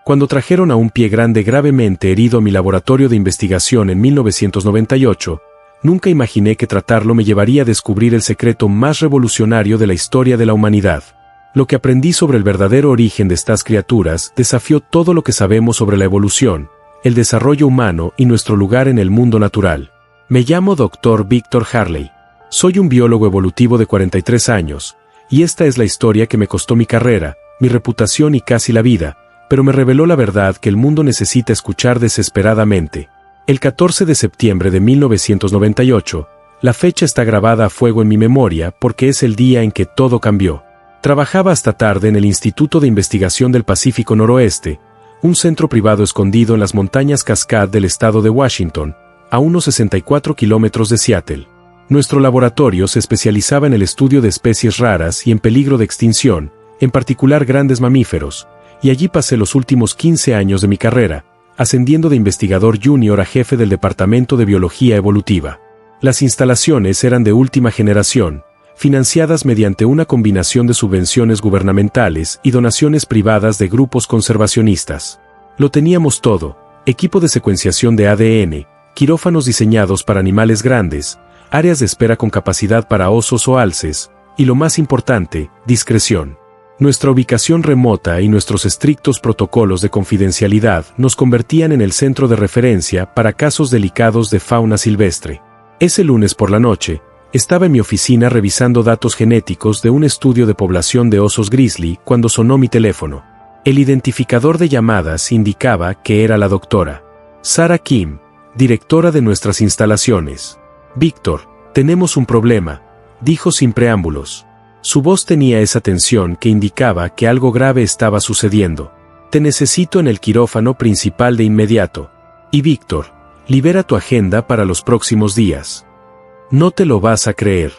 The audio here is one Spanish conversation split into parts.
Cuando trajeron a un pie grande gravemente herido a mi laboratorio de investigación en 1998, nunca imaginé que tratarlo me llevaría a descubrir el secreto más revolucionario de la historia de la humanidad. Lo que aprendí sobre el verdadero origen de estas criaturas desafió todo lo que sabemos sobre la evolución, el desarrollo humano y nuestro lugar en el mundo natural. Me llamo Dr. Victor Harley. Soy un biólogo evolutivo de 43 años, y esta es la historia que me costó mi carrera, mi reputación y casi la vida, pero me reveló la verdad que el mundo necesita escuchar desesperadamente. El 14 de septiembre de 1998, la fecha está grabada a fuego en mi memoria porque es el día en que todo cambió. Trabajaba hasta tarde en el Instituto de Investigación del Pacífico Noroeste, un centro privado escondido en las montañas Cascade del estado de Washington, a unos 64 kilómetros de Seattle. Nuestro laboratorio se especializaba en el estudio de especies raras y en peligro de extinción, en particular grandes mamíferos, y allí pasé los últimos 15 años de mi carrera, ascendiendo de investigador junior a jefe del Departamento de Biología Evolutiva. Las instalaciones eran de última generación, financiadas mediante una combinación de subvenciones gubernamentales y donaciones privadas de grupos conservacionistas. Lo teníamos todo: equipo de secuenciación de ADN, quirófanos diseñados para animales grandes, áreas de espera con capacidad para osos o alces, y lo más importante, discreción. Nuestra ubicación remota y nuestros estrictos protocolos de confidencialidad nos convertían en el centro de referencia para casos delicados de fauna silvestre. Ese lunes por la noche, estaba en mi oficina revisando datos genéticos de un estudio de población de osos grizzly cuando sonó mi teléfono. El identificador de llamadas indicaba que era la doctora Sarah Kim, directora de nuestras instalaciones. «Víctor, tenemos un problema», dijo sin preámbulos. Su voz tenía esa tensión que indicaba que algo grave estaba sucediendo. «Te necesito en el quirófano principal de inmediato. Y Víctor, libera tu agenda para los próximos días». No te lo vas a creer.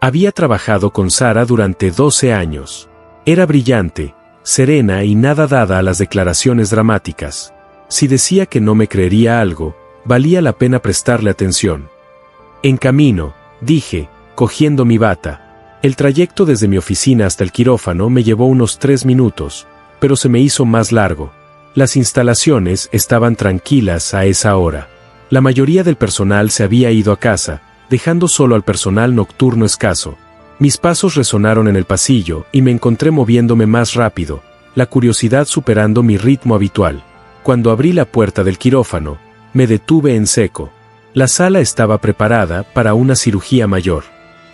Había trabajado con Sarah durante 12 años. Era brillante, serena y nada dada a las declaraciones dramáticas. Si decía que no me creería algo, valía la pena prestarle atención. «En camino», dije, cogiendo mi bata. El trayecto desde mi oficina hasta el quirófano me llevó unos 3 minutos, pero se me hizo más largo. Las instalaciones estaban tranquilas a esa hora. La mayoría del personal se había ido a casa, dejando solo al personal nocturno escaso. Mis pasos resonaron en el pasillo y me encontré moviéndome más rápido, la curiosidad superando mi ritmo habitual. Cuando abrí la puerta del quirófano, me detuve en seco. La sala estaba preparada para una cirugía mayor.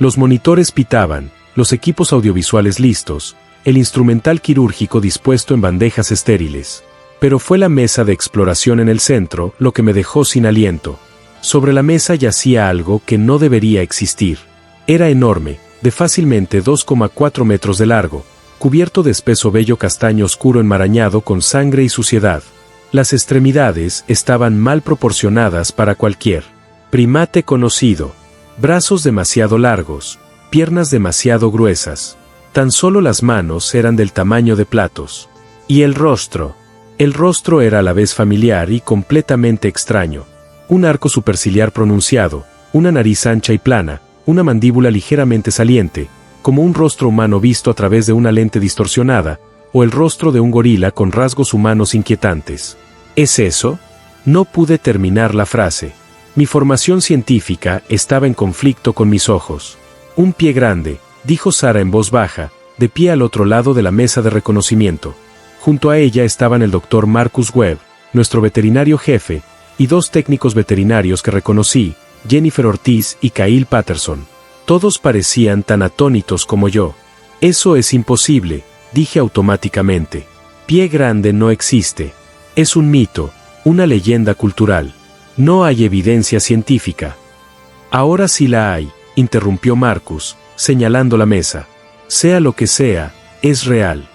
Los monitores pitaban, los equipos audiovisuales listos, el instrumental quirúrgico dispuesto en bandejas estériles. Pero fue la mesa de exploración en el centro lo que me dejó sin aliento. Sobre la mesa yacía algo que no debería existir. Era enorme, de fácilmente 2,4 metros de largo, cubierto de espeso vello castaño oscuro enmarañado con sangre y suciedad. Las extremidades estaban mal proporcionadas para cualquier primate conocido. Brazos demasiado largos, piernas demasiado gruesas. Tan solo las manos eran del tamaño de platos. Y el rostro. El rostro era a la vez familiar y completamente extraño. Un arco superciliar pronunciado, una nariz ancha y plana, una mandíbula ligeramente saliente, como un rostro humano visto a través de una lente distorsionada, o el rostro de un gorila con rasgos humanos inquietantes. ¿Es eso? No pude terminar la frase. Mi formación científica estaba en conflicto con mis ojos. «Un pie grande», dijo Sarah en voz baja, de pie al otro lado de la mesa de reconocimiento. Junto a ella estaban el Dr. Marcus Webb, nuestro veterinario jefe, y 2 técnicos veterinarios que reconocí, Jennifer Ortiz y Kyle Patterson. Todos parecían tan atónitos como yo. «Eso es imposible», dije automáticamente. «Pie grande no existe. Es un mito, una leyenda cultural. No hay evidencia científica». «Ahora sí la hay», interrumpió Marcus, señalando la mesa. «Sea lo que sea, es real.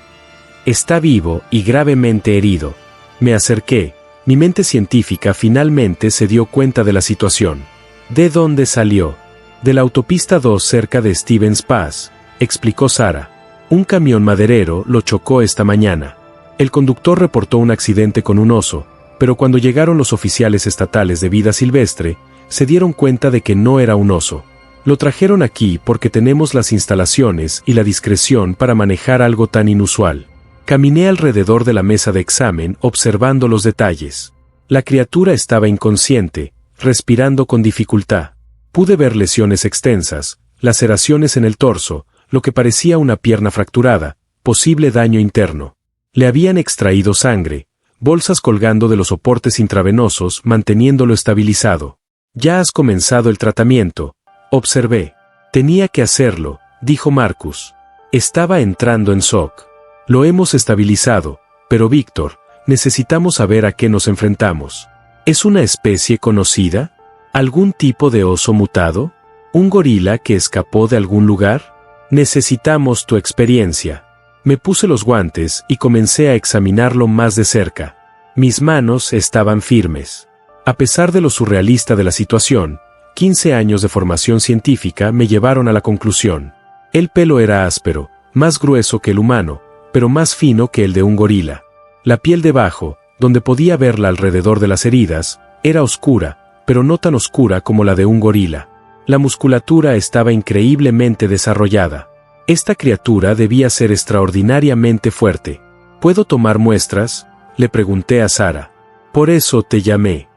Está vivo y gravemente herido». Me acerqué. Mi mente científica finalmente se dio cuenta de la situación. «¿De dónde salió?» «De la autopista 2 cerca de Stevens Pass», explicó Sarah. «Un camión maderero lo chocó esta mañana. El conductor reportó un accidente con un oso, pero cuando llegaron los oficiales estatales de vida silvestre, se dieron cuenta de que no era un oso. Lo trajeron aquí porque tenemos las instalaciones y la discreción para manejar algo tan inusual. Caminé alrededor de la mesa de examen observando los detalles. La criatura estaba inconsciente, respirando con dificultad. Pude ver lesiones extensas, laceraciones en el torso, lo que parecía una pierna fracturada, posible daño interno. Le habían extraído sangre, bolsas colgando de los soportes intravenosos manteniéndolo estabilizado. «Ya has comenzado el tratamiento», observé. «Tenía que hacerlo», dijo Marcus. Estaba entrando en shock. «Lo hemos estabilizado, pero Víctor, necesitamos saber a qué nos enfrentamos. ¿Es una especie conocida? ¿Algún tipo de oso mutado? ¿Un gorila que escapó de algún lugar? Necesitamos tu experiencia». Me puse los guantes y comencé a examinarlo más de cerca. Mis manos estaban firmes. A pesar de lo surrealista de la situación, 15 años de formación científica me llevaron a la conclusión. El pelo era áspero, más grueso que el humano, pero más fino que el de un gorila. La piel debajo, donde podía verla alrededor de las heridas, era oscura, pero no tan oscura como la de un gorila. La musculatura estaba increíblemente desarrollada. Esta criatura debía ser extraordinariamente fuerte. ¿Puedo tomar muestras?, le pregunté a Sara. Por eso te llamé.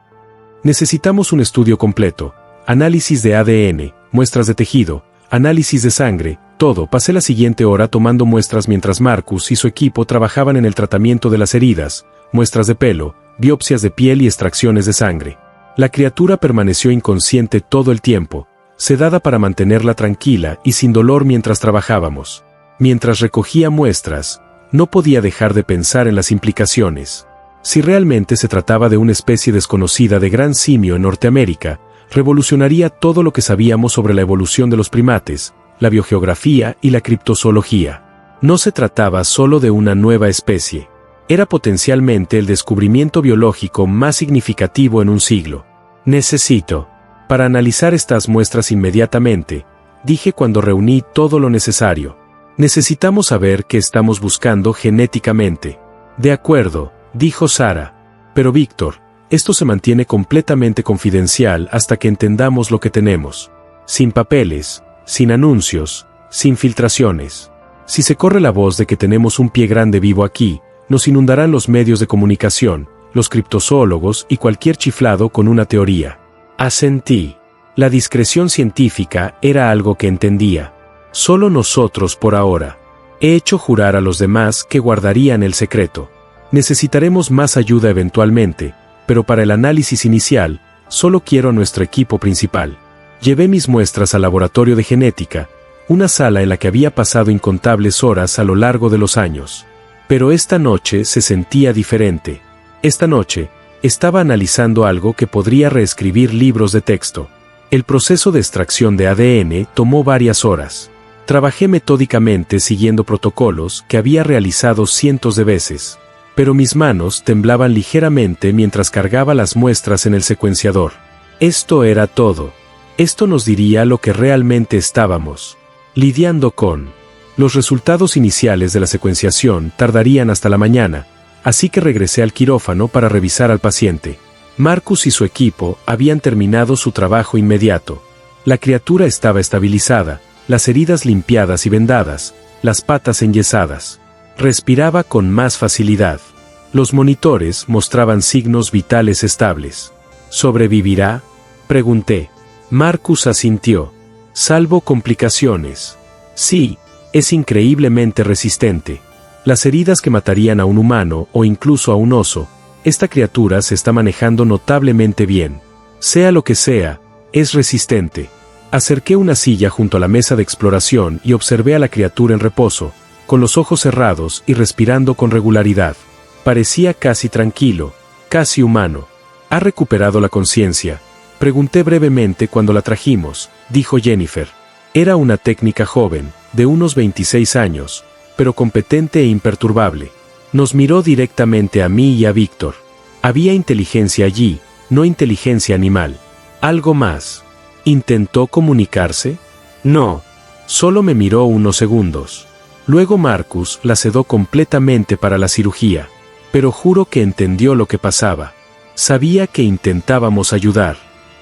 Necesitamos un estudio completo, análisis de ADN, muestras de tejido, análisis de sangre, todo. Pasé la siguiente hora tomando muestras mientras Marcus y su equipo trabajaban en el tratamiento de las heridas, muestras de pelo, biopsias de piel y extracciones de sangre. La criatura permaneció inconsciente todo el tiempo, sedada para mantenerla tranquila y sin dolor mientras trabajábamos. Mientras recogía muestras, no podía dejar de pensar en las implicaciones. Si realmente se trataba de una especie desconocida de gran simio en Norteamérica, revolucionaría todo lo que sabíamos sobre la evolución de los primates, la biogeografía y la criptozoología. No se trataba solo de una nueva especie. Era potencialmente el descubrimiento biológico más significativo en un siglo. Necesito, para analizar estas muestras inmediatamente, dije cuando reuní todo lo necesario. Necesitamos saber qué estamos buscando genéticamente. De acuerdo, dijo Sara. Pero Víctor, esto se mantiene completamente confidencial hasta que entendamos lo que tenemos. Sin papeles, sin anuncios, sin filtraciones. Si se corre la voz de que tenemos un pie grande vivo aquí, nos inundarán los medios de comunicación, los criptozoólogos y cualquier chiflado con una teoría. Asentí. La discreción científica era algo que entendía. Solo nosotros por ahora. He hecho jurar a los demás que guardarían el secreto. Necesitaremos más ayuda eventualmente, pero para el análisis inicial, solo quiero a nuestro equipo principal. Llevé mis muestras al laboratorio de genética, una sala en la que había pasado incontables horas a lo largo de los años. Pero esta noche se sentía diferente. Esta noche, estaba analizando algo que podría reescribir libros de texto. El proceso de extracción de ADN tomó varias horas. Trabajé metódicamente siguiendo protocolos que había realizado cientos de veces, pero mis manos temblaban ligeramente mientras cargaba las muestras en el secuenciador. Esto era todo. Esto nos diría lo que realmente estábamos lidiando con. Los resultados iniciales de la secuenciación tardarían hasta la mañana, así que regresé al quirófano para revisar al paciente. Marcus y su equipo habían terminado su trabajo inmediato. La criatura estaba estabilizada, las heridas limpiadas y vendadas, las patas enyesadas. Respiraba con más facilidad. Los monitores mostraban signos vitales estables. ¿Sobrevivirá?, pregunté. Marcus asintió. Salvo complicaciones. Sí, es increíblemente resistente. Las heridas que matarían a un humano o incluso a un oso, esta criatura se está manejando notablemente bien. Sea lo que sea, es resistente. Acerqué una silla junto a la mesa de exploración y observé a la criatura en reposo, con los ojos cerrados y respirando con regularidad. Parecía casi tranquilo, casi humano. ¿Ha recuperado la conciencia?, pregunté brevemente cuando la trajimos, dijo Jennifer. Era una técnica joven, de unos 26 años, pero competente e imperturbable. Nos miró directamente a mí y a Víctor. Había inteligencia allí, no inteligencia animal. Algo más. ¿Intentó comunicarse? No. Solo me miró unos segundos. Luego Marcus la sedó completamente para la cirugía. Pero juro que entendió lo que pasaba. Sabía que intentábamos ayudar.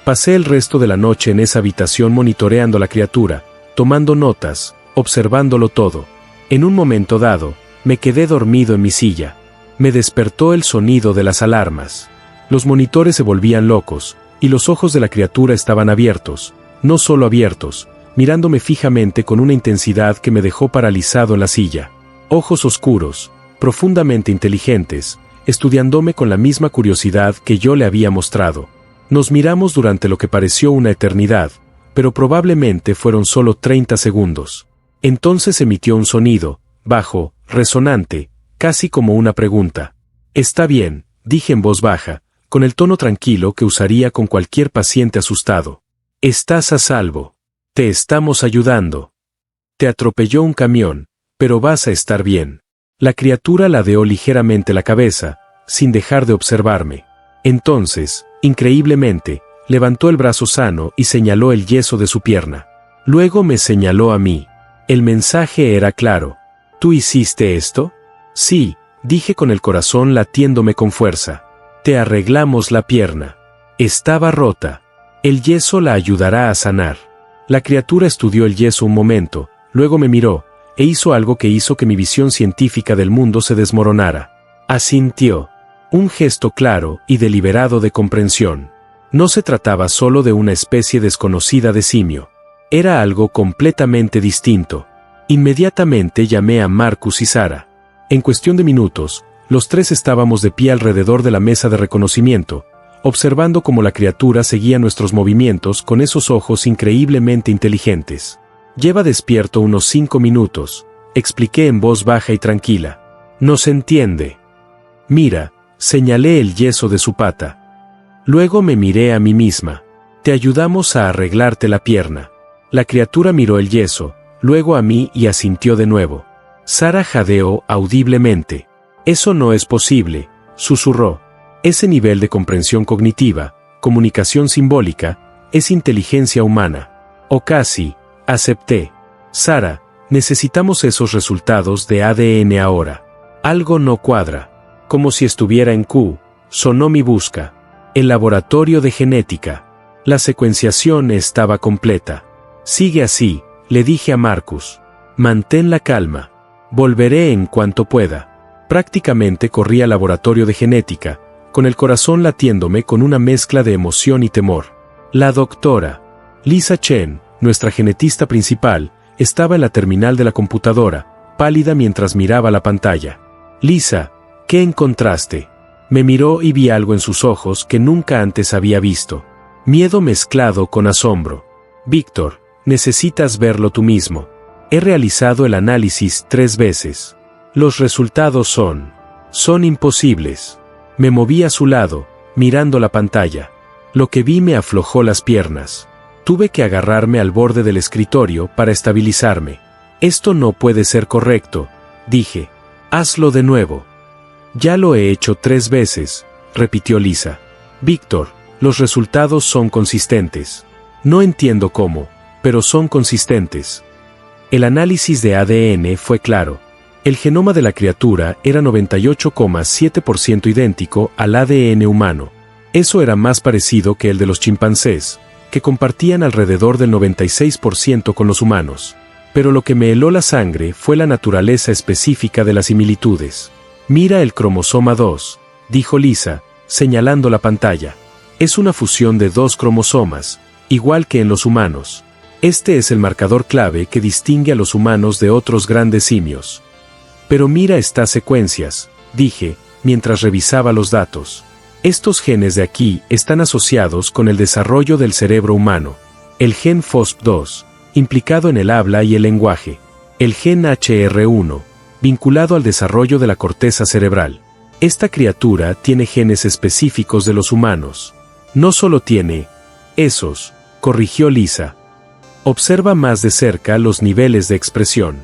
Pasé el resto de la noche en esa habitación monitoreando a la criatura, tomando notas, observándolo todo. En un momento dado, Me quedé dormido en mi silla. Me despertó el sonido de las alarmas. Los monitores se volvían locos, y los ojos de la criatura estaban abiertos, no solo abiertos, mirándome fijamente con una intensidad que me dejó paralizado en la silla. Ojos oscuros, profundamente inteligentes, estudiándome con la misma curiosidad que yo le había mostrado. Nos miramos durante lo que pareció una eternidad, pero probablemente fueron solo 30 segundos. Entonces emitió un sonido, bajo, resonante, casi como una pregunta. «Está bien», dije en voz baja, con el tono tranquilo que usaría con cualquier paciente asustado. «Estás a salvo. Te estamos ayudando. Te atropelló un camión, pero vas a estar bien». La criatura ladeó ligeramente la cabeza, sin dejar de observarme. Entonces, increíblemente, levantó el brazo sano y señaló el yeso de su pierna. Luego me señaló a mí. El mensaje era claro. «¿Tú hiciste esto?» «Sí», dije con el corazón latiéndome con fuerza. «Te arreglamos la pierna. Estaba rota. El yeso la ayudará a sanar». La criatura estudió el yeso un momento, luego me miró, e hizo algo que hizo que mi visión científica del mundo se desmoronara. Asintió. Un gesto claro y deliberado de comprensión. No se trataba solo de una especie desconocida de simio. Era algo completamente distinto. Inmediatamente llamé a Marcus y Sara. En cuestión de minutos, los tres estábamos de pie alrededor de la mesa de reconocimiento, observando cómo la criatura seguía nuestros movimientos con esos ojos increíblemente inteligentes. «Lleva despierto unos 5 minutos», expliqué en voz baja y tranquila. «Nos entiende. Mira», señalé el yeso de su pata. Luego me miré a mí misma. «Te ayudamos a arreglarte la pierna». La criatura miró el yeso, luego a mí y asintió de nuevo. Sara jadeó audiblemente. «Eso no es posible», susurró. «Ese nivel de comprensión cognitiva, comunicación simbólica, es inteligencia humana». «O casi», acepté. «Sara, necesitamos esos resultados de ADN ahora. Algo no cuadra». Como si estuviera en Q, sonó mi busca. El laboratorio de genética. La secuenciación estaba completa. «Sigue así», le dije a Marcus. «Mantén la calma. Volveré en cuanto pueda». Prácticamente corrí al laboratorio de genética, con el corazón latiéndome con una mezcla de emoción y temor. La doctora Lisa Chen, nuestra genetista principal, estaba en la terminal de la computadora, pálida mientras miraba la pantalla. «Lisa, ¿qué encontraste?» Me miró y vi algo en sus ojos que nunca antes había visto. Miedo mezclado con asombro. «Víctor, necesitas verlo tú mismo. He realizado el análisis 3 veces. Los resultados son imposibles». Me moví a su lado, mirando la pantalla. Lo que vi me aflojó las piernas. Tuve que agarrarme al borde del escritorio para estabilizarme. «Esto no puede ser correcto», dije. «Hazlo de nuevo». «Ya lo he hecho 3 veces», repitió Lisa. «Víctor, los resultados son consistentes. No entiendo cómo, pero son consistentes». El análisis de ADN fue claro. El genoma de la criatura era 98,7% idéntico al ADN humano. Eso era más parecido que el de los chimpancés, que compartían alrededor del 96% con los humanos. Pero lo que me heló la sangre fue la naturaleza específica de las similitudes. «Mira el cromosoma 2», dijo Lisa, señalando la pantalla. «Es una fusión de 2 cromosomas, igual que en los humanos. Este es el marcador clave que distingue a los humanos de otros grandes simios». «Pero mira estas secuencias», dije, mientras revisaba los datos. «Estos genes de aquí están asociados con el desarrollo del cerebro humano. El gen FOSP2, implicado en el habla y el lenguaje. El gen HR1, vinculado al desarrollo de la corteza cerebral. Esta criatura tiene genes específicos de los humanos. No solo tiene esos», corrigió Lisa. «Observa más de cerca los niveles de expresión.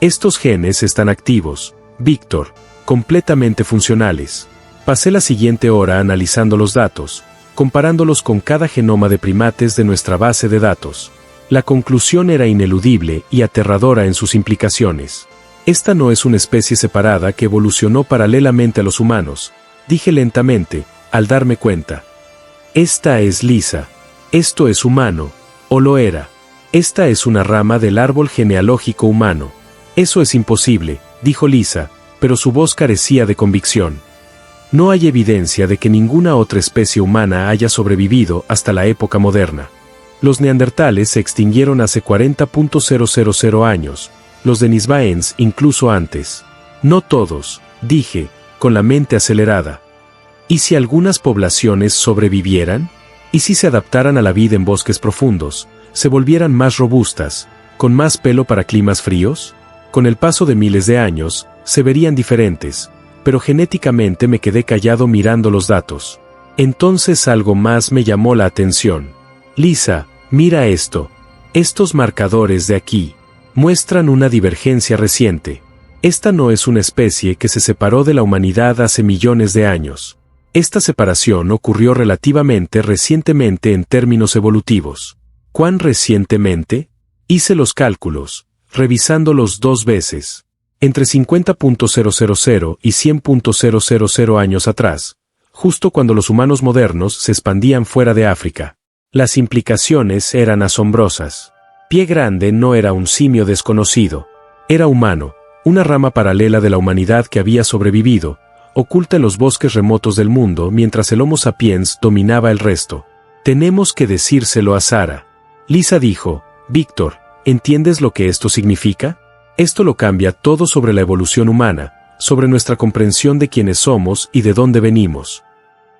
Estos genes están activos, Víctor, completamente funcionales». Pasé la siguiente hora analizando los datos, comparándolos con cada genoma de primates de nuestra base de datos. La conclusión era ineludible y aterradora en sus implicaciones. «Esta no es una especie separada que evolucionó paralelamente a los humanos», dije lentamente, al darme cuenta. «Esta es Lisa. Esto es humano, o lo era. Esta es una rama del árbol genealógico humano». «Eso es imposible», dijo Lisa, pero su voz carecía de convicción. No hay evidencia de que ninguna otra especie humana haya sobrevivido hasta la época moderna. Los neandertales se extinguieron hace 40.000 años, los denisvaens incluso antes. No todos, dije, con la mente acelerada. ¿Y si algunas poblaciones sobrevivieran? ¿Y si se adaptaran a la vida en bosques profundos, se volvieran más robustas, con más pelo para climas fríos? Con el paso de miles de años, se verían diferentes, pero genéticamente me quedé callado mirando los datos. Entonces algo más me llamó la atención. Lisa, mira esto. Estos marcadores de aquí muestran una divergencia reciente. Esta no es una especie que se separó de la humanidad hace millones de años. Esta separación ocurrió relativamente recientemente en términos evolutivos. ¿Cuán recientemente? Hice los cálculos, revisándolos 2 veces. Entre 50.000 y 100.000 años atrás, justo cuando los humanos modernos se expandían fuera de África. Las implicaciones eran asombrosas. Pie Grande no era un simio desconocido. Era humano, una rama paralela de la humanidad que había sobrevivido, oculta en los bosques remotos del mundo mientras el Homo sapiens dominaba el resto. Tenemos que decírselo a Sara. Lisa dijo, Víctor, ¿entiendes lo que esto significa? Esto lo cambia todo sobre la evolución humana, sobre nuestra comprensión de quiénes somos y de dónde venimos.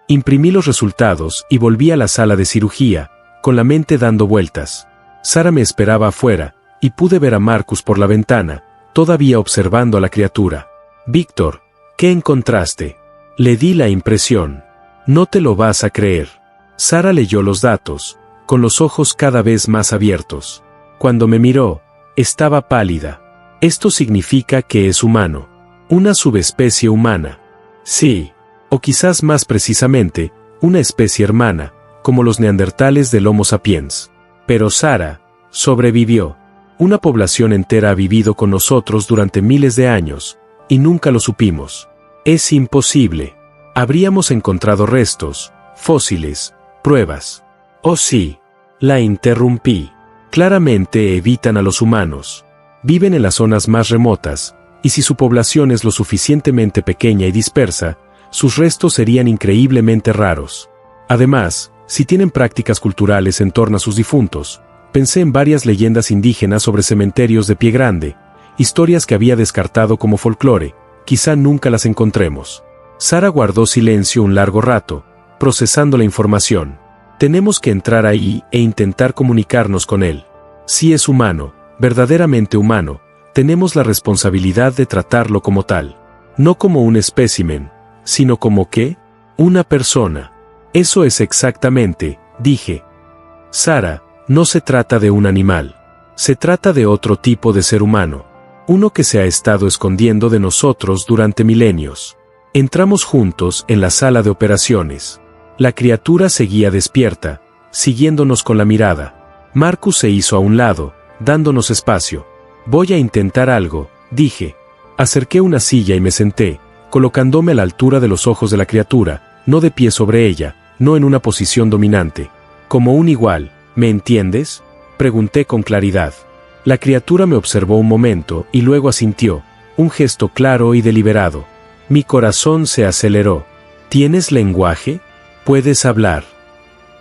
Imprimí los resultados y volví a la sala de cirugía, con la mente dando vueltas. Sara me esperaba afuera, y pude ver a Marcus por la ventana, todavía observando a la criatura. Víctor, ¿qué encontraste? Le di la impresión. No te lo vas a creer. Sara leyó los datos, con los ojos cada vez más abiertos. Cuando me miró, estaba pálida. Esto significa que es humano. Una subespecie humana. Sí. O quizás más precisamente, una especie hermana, como los neandertales del Homo sapiens. Pero Sara sobrevivió. Una población entera ha vivido con nosotros durante miles de años, y nunca lo supimos. Es imposible. Habríamos encontrado restos, fósiles, pruebas. Oh sí. La interrumpí. Claramente evitan a los humanos. Viven en las zonas más remotas, y si su población es lo suficientemente pequeña y dispersa, sus restos serían increíblemente raros. Además, si tienen prácticas culturales en torno a sus difuntos, pensé en varias leyendas indígenas sobre cementerios de Pie Grande, historias que había descartado como folclore, quizá nunca las encontremos. Sara guardó silencio un largo rato, procesando la información. Tenemos que entrar ahí e intentar comunicarnos con él. Si es humano, verdaderamente humano, tenemos la responsabilidad de tratarlo como tal. No como un espécimen, sino como ¿qué? Una persona. Eso es exactamente, dije. Sara, no se trata de un animal. Se trata de otro tipo de ser humano. Uno que se ha estado escondiendo de nosotros durante milenios. Entramos juntos en la sala de operaciones. La criatura seguía despierta, siguiéndonos con la mirada. Marcus se hizo a un lado, dándonos espacio. Voy a intentar algo, dije. Acerqué una silla y me senté, colocándome a la altura de los ojos de la criatura, no de pie sobre ella, no en una posición dominante. Como un igual, ¿me entiendes? Pregunté con claridad. La criatura me observó un momento y luego asintió, un gesto claro y deliberado. Mi corazón se aceleró. ¿Tienes lenguaje? ¿Puedes hablar?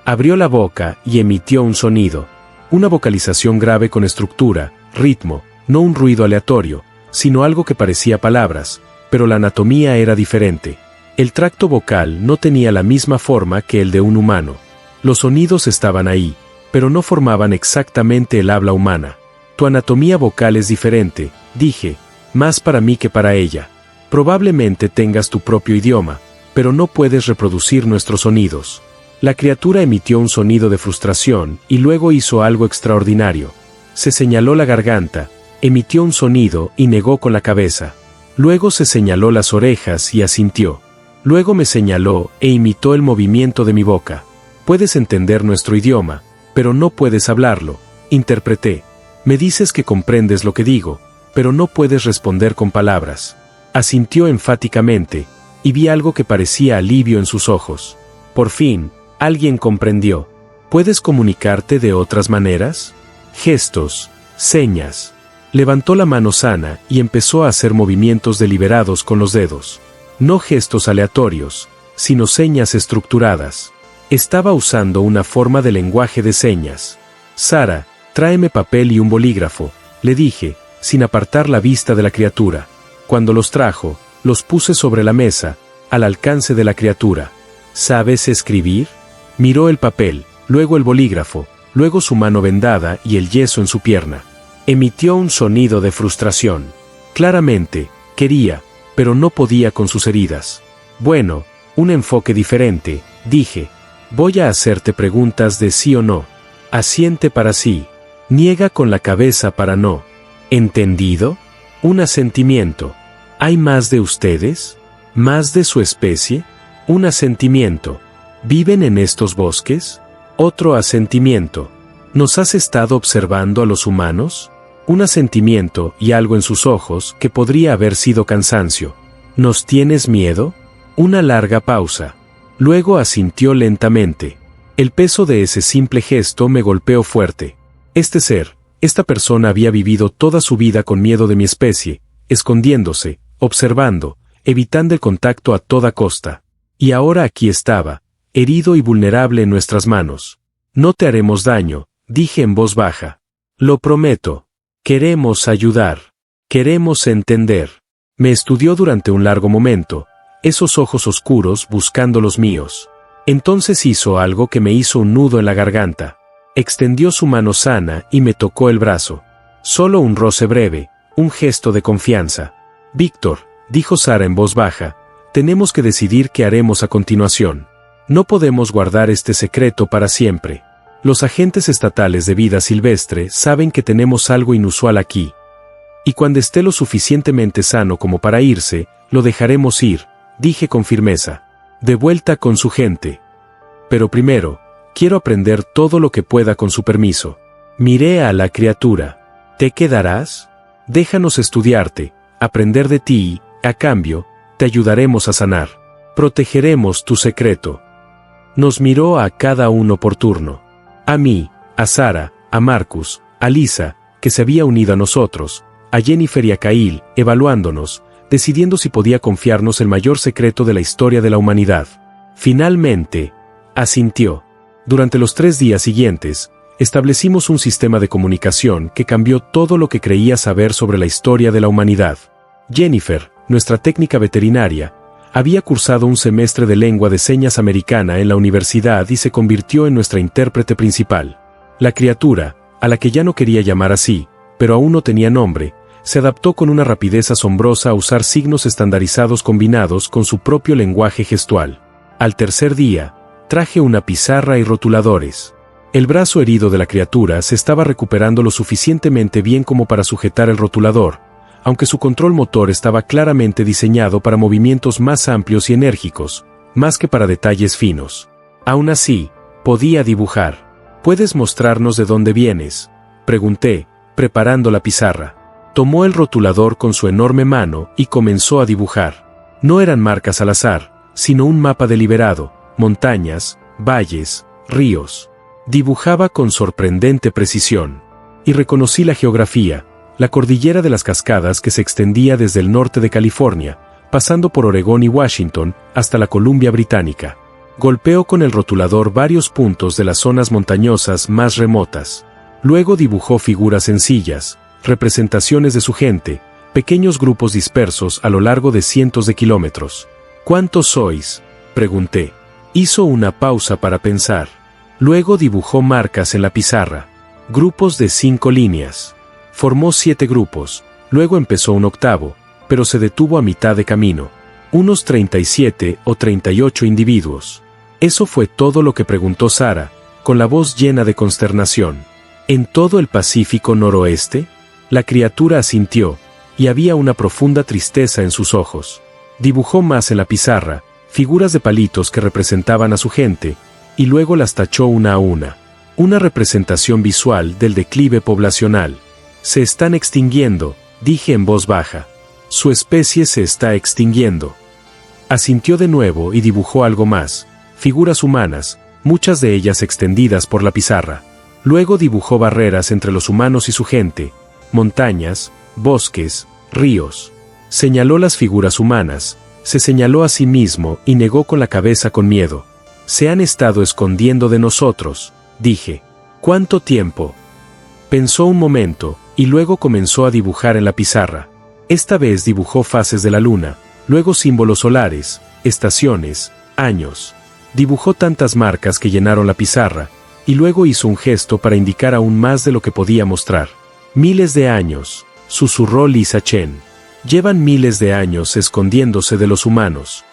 Abrió la boca y emitió un sonido. Una vocalización grave con estructura, ritmo, no un ruido aleatorio, sino algo que parecía palabras, pero la anatomía era diferente. El tracto vocal no tenía la misma forma que el de un humano. Los sonidos estaban ahí, pero no formaban exactamente el habla humana. Tu anatomía vocal es diferente, dije, más para mí que para ella. Probablemente tengas tu propio idioma, pero no puedes reproducir nuestros sonidos. La criatura emitió un sonido de frustración y luego hizo algo extraordinario. Se señaló la garganta, emitió un sonido y negó con la cabeza. Luego se señaló las orejas y asintió. Luego me señaló e imitó el movimiento de mi boca. Puedes entender nuestro idioma, pero no puedes hablarlo, interpreté. Me dices que comprendes lo que digo, pero no puedes responder con palabras. Asintió enfáticamente, y vi algo que parecía alivio en sus ojos. Por fin, alguien comprendió. ¿Puedes comunicarte de otras maneras? Gestos, señas. Levantó la mano sana y empezó a hacer movimientos deliberados con los dedos. No gestos aleatorios, sino señas estructuradas. Estaba usando una forma de lenguaje de señas. Sara, tráeme papel y un bolígrafo, le dije, sin apartar la vista de la criatura. Cuando los trajo, los puse sobre la mesa, al alcance de la criatura. ¿Sabes escribir? Miró el papel, luego el bolígrafo, luego su mano vendada y el yeso en su pierna. Emitió un sonido de frustración. Claramente, quería, pero no podía con sus heridas. Bueno, un enfoque diferente, dije. Voy a hacerte preguntas de sí o no. Asiente para sí. Niega con la cabeza para no. ¿Entendido? Un asentimiento. ¿Hay más de ustedes? ¿Más de su especie? Un asentimiento. ¿Viven en estos bosques? Otro asentimiento. ¿Nos has estado observando a los humanos? Un asentimiento y algo en sus ojos que podría haber sido cansancio. ¿Nos tienes miedo? Una larga pausa. Luego asintió lentamente. El peso de ese simple gesto me golpeó fuerte. Este ser, esta persona había vivido toda su vida con miedo de mi especie, escondiéndose, observando, evitando el contacto a toda costa. Y ahora aquí estaba, herido y vulnerable en nuestras manos. No te haremos daño, dije en voz baja. Lo prometo. Queremos ayudar. Queremos entender. Me estudió durante un largo momento, esos ojos oscuros buscando los míos. Entonces hizo algo que me hizo un nudo en la garganta. Extendió su mano sana y me tocó el brazo. Solo un roce breve, un gesto de confianza. Víctor, dijo Sara en voz baja, tenemos que decidir qué haremos a continuación. No podemos guardar este secreto para siempre. Los agentes estatales de vida silvestre saben que tenemos algo inusual aquí. Y cuando esté lo suficientemente sano como para irse, lo dejaremos ir, dije con firmeza. De vuelta con su gente. Pero primero, quiero aprender todo lo que pueda con su permiso. Miré a la criatura. ¿Te quedarás? Déjanos estudiarte, aprender de ti y, a cambio, te ayudaremos a sanar. Protegeremos tu secreto. Nos miró a cada uno por turno. A mí, a Sara, a Marcus, a Lisa, que se había unido a nosotros, a Jennifer y a Kyle, evaluándonos, decidiendo si podía confiarnos el mayor secreto de la historia de la humanidad. Finalmente, asintió. Durante los 3 días siguientes, establecimos un sistema de comunicación que cambió todo lo que creía saber sobre la historia de la humanidad. Jennifer, nuestra técnica veterinaria, había cursado un semestre de lengua de señas americana en la universidad y se convirtió en nuestra intérprete principal. La criatura, a la que ya no quería llamar así, pero aún no tenía nombre, se adaptó con una rapidez asombrosa a usar signos estandarizados combinados con su propio lenguaje gestual. Al tercer día, traje una pizarra y rotuladores. El brazo herido de la criatura se estaba recuperando lo suficientemente bien como para sujetar el rotulador, aunque su control motor estaba claramente diseñado para movimientos más amplios y enérgicos, más que para detalles finos. Aún así, podía dibujar. ¿Puedes mostrarnos de dónde vienes?, pregunté, preparando la pizarra. Tomó el rotulador con su enorme mano y comenzó a dibujar. No eran marcas al azar, sino un mapa deliberado, montañas, valles, ríos. Dibujaba con sorprendente precisión. Y reconocí la geografía, la cordillera de las cascadas que se extendía desde el norte de California, pasando por Oregón y Washington, hasta la Columbia Británica. Golpeó con el rotulador varios puntos de las zonas montañosas más remotas. Luego dibujó figuras sencillas, representaciones de su gente, pequeños grupos dispersos a lo largo de cientos de kilómetros. ¿Cuántos sois?, pregunté. Hizo una pausa para pensar. Luego dibujó marcas en la pizarra. Grupos de 5 líneas. Formó 7 grupos, luego empezó un octavo, pero se detuvo a mitad de camino. Unos 37 o 38 individuos. Eso fue todo lo que preguntó Sara, con la voz llena de consternación. ¿En todo el Pacífico Noroeste? La criatura asintió, y había una profunda tristeza en sus ojos. Dibujó más en la pizarra, figuras de palitos que representaban a su gente, y luego las tachó una a una. Una representación visual del declive poblacional. Se están extinguiendo, dije en voz baja. Su especie se está extinguiendo. Asintió de nuevo y dibujó algo más, figuras humanas, muchas de ellas extendidas por la pizarra. Luego dibujó barreras entre los humanos y su gente, montañas, bosques, ríos. Señaló las figuras humanas, se señaló a sí mismo y negó con la cabeza con miedo. Se han estado escondiendo de nosotros, dije. ¿Cuánto tiempo? Pensó un momento, y luego comenzó a dibujar en la pizarra. Esta vez dibujó fases de la luna, luego símbolos solares, estaciones, años. Dibujó tantas marcas que llenaron la pizarra, y luego hizo un gesto para indicar aún más de lo que podía mostrar. Miles de años, susurró Lisa Chen. Llevan miles de años escondiéndose de los humanos.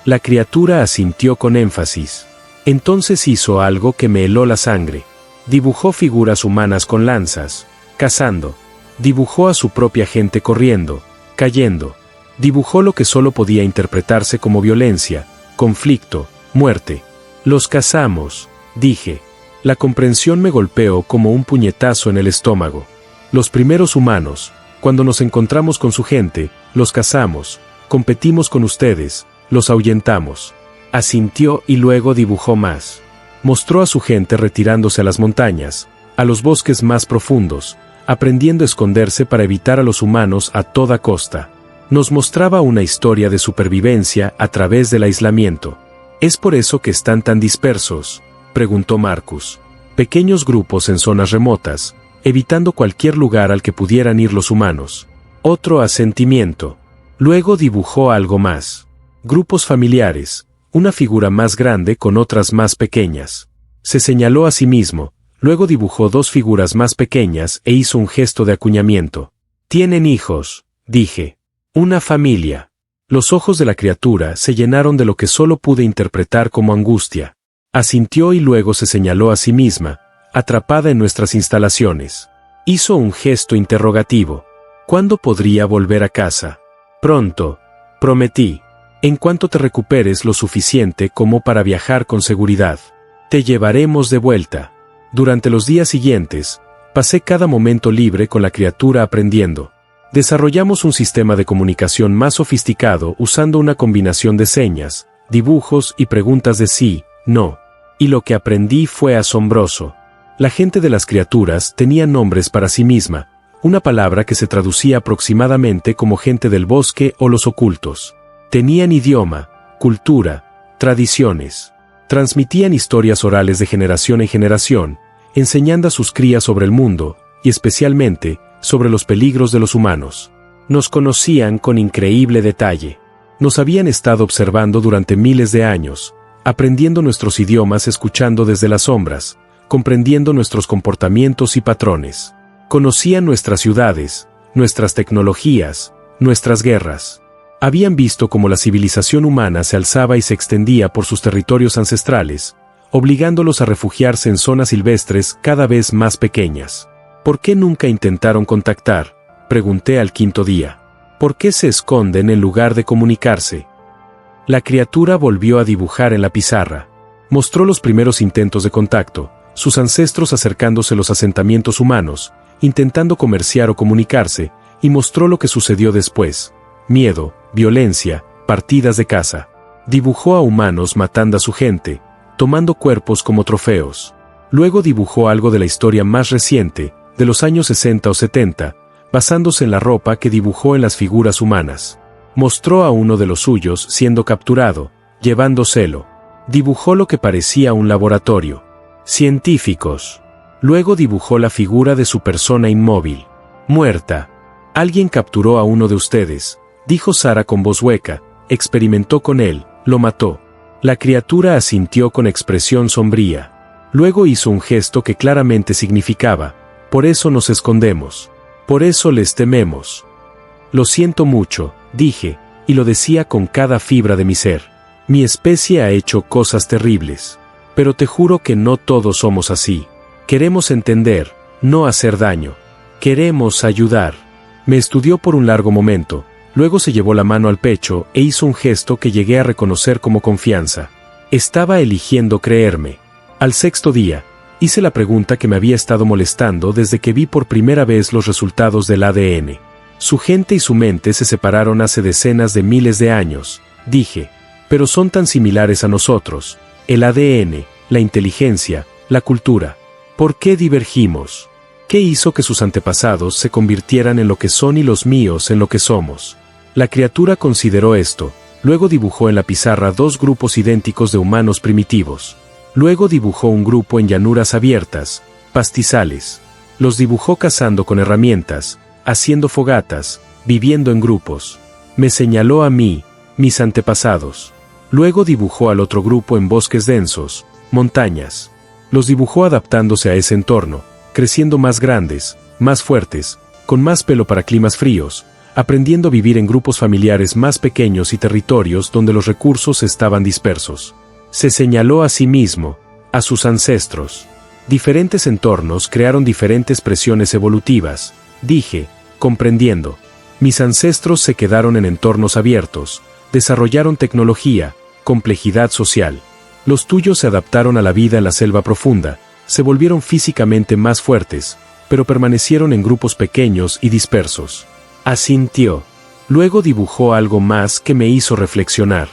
La criatura asintió con énfasis. Entonces hizo algo que me heló la sangre. Dibujó figuras humanas con lanzas, cazando. Dibujó a su propia gente corriendo, cayendo. Dibujó lo que solo podía interpretarse como violencia, conflicto, muerte. Los cazamos, dije. La comprensión me golpeó como un puñetazo en el estómago. Los primeros humanos, cuando nos encontramos con su gente, los cazamos, competimos con ustedes, los ahuyentamos. Asintió y luego dibujó más. Mostró a su gente retirándose a las montañas, a los bosques más profundos, aprendiendo a esconderse para evitar a los humanos a toda costa. Nos mostraba una historia de supervivencia a través del aislamiento. ¿Es por eso que están tan dispersos?, preguntó Marcus. Pequeños grupos en zonas remotas, evitando cualquier lugar al que pudieran ir los humanos. Otro asentimiento. Luego dibujó algo más. Grupos familiares, una figura más grande con otras más pequeñas. Se señaló a sí mismo, luego dibujó dos figuras más pequeñas e hizo un gesto de acuñamiento. «Tienen hijos», dije. «Una familia». Los ojos de la criatura se llenaron de lo que solo pude interpretar como angustia. Asintió y luego se señaló a sí misma, atrapada en nuestras instalaciones. Hizo un gesto interrogativo. ¿Cuándo podría volver a casa? Pronto, prometí. En cuanto te recuperes lo suficiente como para viajar con seguridad. Te llevaremos de vuelta. Durante los días siguientes, pasé cada momento libre con la criatura aprendiendo. Desarrollamos un sistema de comunicación más sofisticado usando una combinación de señas, dibujos y preguntas de sí, no. Y lo que aprendí fue asombroso. La gente de las criaturas tenía nombres para sí misma, una palabra que se traducía aproximadamente como gente del bosque o los ocultos. Tenían idioma, cultura, tradiciones. Transmitían historias orales de generación en generación, enseñando a sus crías sobre el mundo, y especialmente, sobre los peligros de los humanos. Nos conocían con increíble detalle. Nos habían estado observando durante miles de años, aprendiendo nuestros idiomas escuchando desde las sombras, comprendiendo nuestros comportamientos y patrones. Conocían nuestras ciudades, nuestras tecnologías, nuestras guerras. Habían visto cómo la civilización humana se alzaba y se extendía por sus territorios ancestrales, obligándolos a refugiarse en zonas silvestres cada vez más pequeñas. ¿Por qué nunca intentaron contactar?, pregunté al quinto día. ¿Por qué se esconden en lugar de comunicarse? La criatura volvió a dibujar en la pizarra. Mostró los primeros intentos de contacto, sus ancestros acercándose a los asentamientos humanos, intentando comerciar o comunicarse, y mostró lo que sucedió después. Miedo, violencia, partidas de caza. Dibujó a humanos matando a su gente, tomando cuerpos como trofeos. Luego dibujó algo de la historia más reciente, de los años 60 o 70, basándose en la ropa que dibujó en las figuras humanas. Mostró a uno de los suyos siendo capturado, llevándoselo. Dibujó lo que parecía un laboratorio. Científicos. Luego dibujó la figura de su persona inmóvil. Muerta. Alguien capturó a uno de ustedes, dijo Sara con voz hueca, experimentó con él, lo mató. La criatura asintió con expresión sombría. Luego hizo un gesto que claramente significaba, por eso nos escondemos. Por eso les tememos. Lo siento mucho, dije, y lo decía con cada fibra de mi ser. Mi especie ha hecho cosas terribles. Pero te juro que no todos somos así. Queremos entender, no hacer daño. Queremos ayudar. Me estudió por un largo momento, luego se llevó la mano al pecho e hizo un gesto que llegué a reconocer como confianza. Estaba eligiendo creerme. Al sexto día, hice la pregunta que me había estado molestando desde que vi por primera vez los resultados del ADN. Su gente y su mente se separaron hace decenas de miles de años, dije, pero son tan similares a nosotros, el ADN, la inteligencia, la cultura. ¿Por qué divergimos? ¿Qué hizo que sus antepasados se convirtieran en lo que son y los míos en lo que somos? La criatura consideró esto, luego dibujó en la pizarra 2 grupos idénticos de humanos primitivos. Luego dibujó un grupo en llanuras abiertas, pastizales. Los dibujó cazando con herramientas, haciendo fogatas, viviendo en grupos. Me señaló a mí, mis antepasados. Luego dibujó al otro grupo en bosques densos, montañas. Los dibujó adaptándose a ese entorno, creciendo más grandes, más fuertes, con más pelo para climas fríos, aprendiendo a vivir en grupos familiares más pequeños y territorios donde los recursos estaban dispersos. Se señaló a sí mismo, a sus ancestros. Diferentes entornos crearon diferentes presiones evolutivas, dije, comprendiendo. Mis ancestros se quedaron en entornos abiertos, desarrollaron tecnología, complejidad social. Los tuyos se adaptaron a la vida en la selva profunda, se volvieron físicamente más fuertes, pero permanecieron en grupos pequeños y dispersos. Asintió. Luego dibujó algo más que me hizo reflexionar.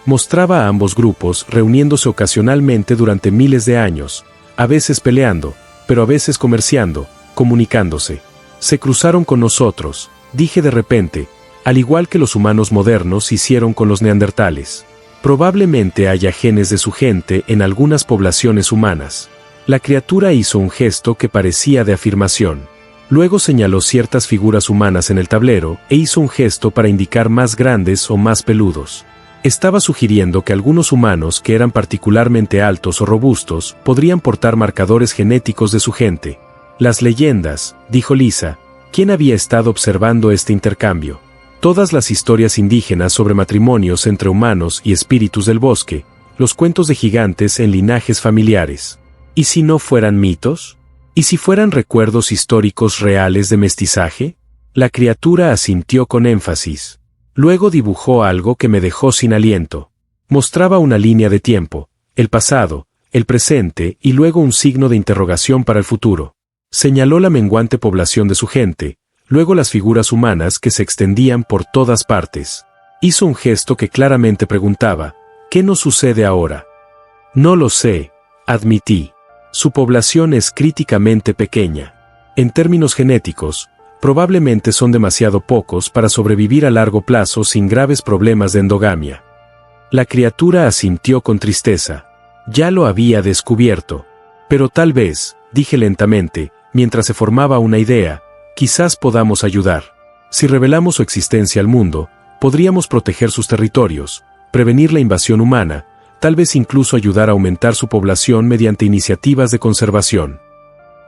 Mostraba a ambos grupos reuniéndose ocasionalmente durante miles de años, a veces peleando, pero a veces comerciando, comunicándose. Se cruzaron con nosotros, dije de repente, al igual que los humanos modernos hicieron con los neandertales. Probablemente haya genes de su gente en algunas poblaciones humanas. La criatura hizo un gesto que parecía de afirmación. Luego señaló ciertas figuras humanas en el tablero e hizo un gesto para indicar más grandes o más peludos. Estaba sugiriendo que algunos humanos que eran particularmente altos o robustos podrían portar marcadores genéticos de su gente. Las leyendas, dijo Lisa, ¿quién había estado observando este intercambio? Todas las historias indígenas sobre matrimonios entre humanos y espíritus del bosque, los cuentos de gigantes en linajes familiares. ¿Y si no fueran mitos? ¿Y si fueran recuerdos históricos reales de mestizaje? La criatura asintió con énfasis. Luego dibujó algo que me dejó sin aliento. Mostraba una línea de tiempo, el pasado, el presente y luego un signo de interrogación para el futuro. Señaló la menguante población de su gente, luego las figuras humanas que se extendían por todas partes. Hizo un gesto que claramente preguntaba, ¿qué nos sucede ahora? No lo sé, admití. Su población es críticamente pequeña. En términos genéticos, probablemente son demasiado pocos para sobrevivir a largo plazo sin graves problemas de endogamia. La criatura asintió con tristeza. Ya lo había descubierto. Pero tal vez, dije lentamente, mientras se formaba una idea, quizás podamos ayudar. Si revelamos su existencia al mundo, podríamos proteger sus territorios, prevenir la invasión humana, tal vez incluso ayudar a aumentar su población mediante iniciativas de conservación.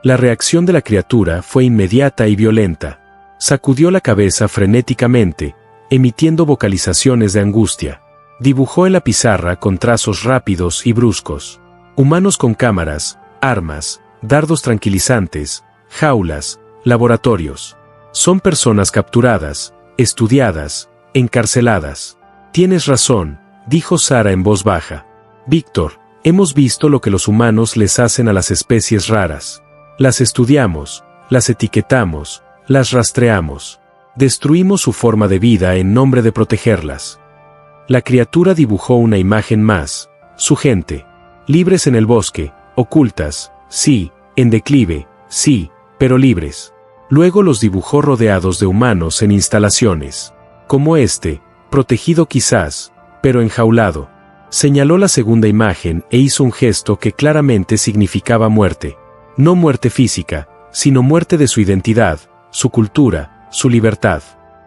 La reacción de la criatura fue inmediata y violenta. Sacudió la cabeza frenéticamente, emitiendo vocalizaciones de angustia. Dibujó en la pizarra con trazos rápidos y bruscos. Humanos con cámaras, armas, dardos tranquilizantes, jaulas, laboratorios. Son personas capturadas, estudiadas, encarceladas. Tienes razón, dijo Sara en voz baja. Víctor, hemos visto lo que los humanos les hacen a las especies raras. Las estudiamos, las etiquetamos, las rastreamos. Destruimos su forma de vida en nombre de protegerlas. La criatura dibujó una imagen más, su gente. Libres en el bosque, ocultas, sí, en declive, sí, pero libres. Luego los dibujó rodeados de humanos en instalaciones. Como este, protegido quizás, pero enjaulado. Señaló la segunda imagen e hizo un gesto que claramente significaba muerte. No muerte física, sino muerte de su identidad, su cultura, su libertad.